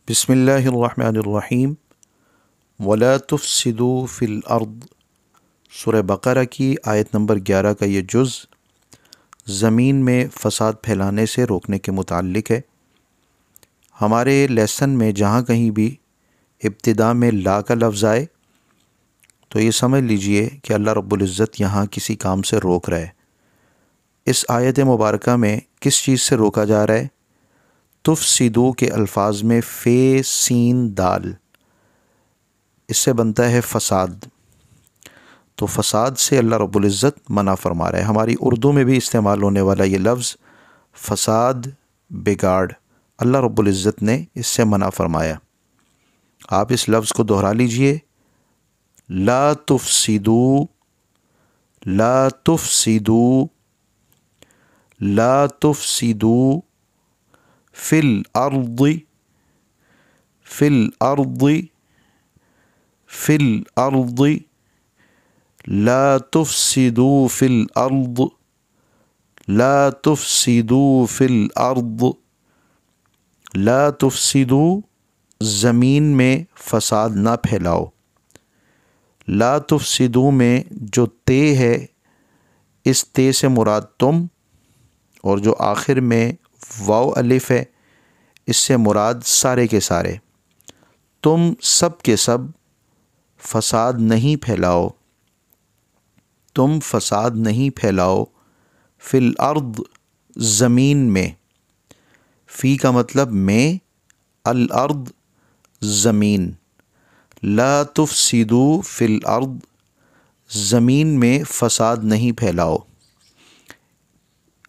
بسم اللہ الرحمن الرحیم ولا تفسدوا فی الارض، سورہ بقرہ کی آیت نمبر 11 کا یہ جز زمین میں فساد پھیلانے سے روکنے کے متعلق ہے۔ ہمارے لیسن میں جہاں کہیں بھی ابتدا میں لا کا لفظ آئے تو یہ سمجھ لیجئے کہ اللہ رب العزت یہاں کسی کام سے روک رہا ہے۔ اس آیت مبارکہ میں کس چیز سے روکا جا رہا ہے؟ تفسدو کے الفاظ میں فے سین دال، اس سے بنتا ہے فساد۔ تو فساد سے اللہ رب العزت منع فرما رہا ہے۔ ہماری اردو میں بھی استعمال ہونے والا یہ لفظ فساد، بگاڑ، اللہ رب العزت نے اس سے منع فرمایا۔ آپ اس لفظ کو دہرا لیجئے، لا تفسدو، لا تفسدو، لا تفسدو فی الارض، فی الارض، فی الارض، لا تفسدوا فی الارض، لا تفسدوا فی الارض، لا تفسدوا زمین میں فساد نہ پھیلاؤ۔ لا تفسدوا میں جو تے ہے، اس تے سے مراد تم، اور جو آخر میں واو الف ہے اس سے مراد سارے کے سارے، تم سب کے سب فساد نہیں پھیلاؤ، تم فساد نہیں پھیلاؤ فی الارض زمین میں۔ فی کا مطلب میں، الارض زمین، لا تفسدوا فی الارض زمین میں فساد نہیں پھیلاؤ۔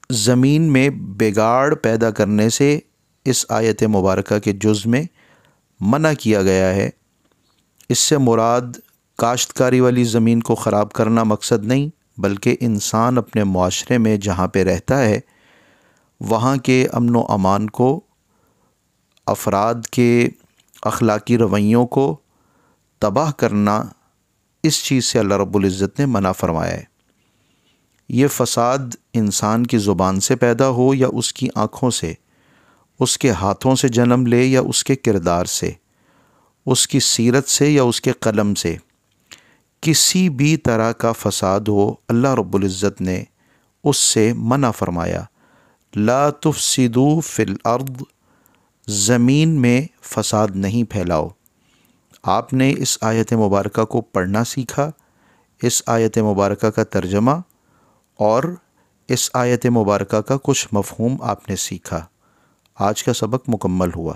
زمین میں بگاڑ پیدا کرنے سے اس آیت مبارکہ کے جز میں منع کیا گیا ہے۔ اس سے مراد کاشتکاری والی زمین کو خراب کرنا مقصد نہیں، بلکہ انسان اپنے معاشرے میں جہاں پہ رہتا ہے وہاں کے امن و امان کو، افراد کے اخلاقی رویوں کو تباہ کرنا، اس چیز سے اللہ رب العزت نے منع فرمایا ہے۔ یہ فساد انسان کی زبان سے پیدا ہو یا اس کی آنکھوں سے، اس کے ہاتھوں سے جنم لے یا اس کے کردار سے، اس کی سیرت سے یا اس کے قلم سے، کسی بھی طرح کا فساد ہو، اللہ رب العزت نے اس سے منع فرمایا۔ لا تفسدوا فی الارض، زمین میں فساد نہیں پھیلاؤ۔ آپ نے اس آیت مبارکہ کو پڑھنا سیکھا، اس آیت مبارکہ کا ترجمہ اور اس آیت مبارکہ کا کچھ مفہوم آپ نے سیکھا۔ آج کا سبق مکمل ہوا۔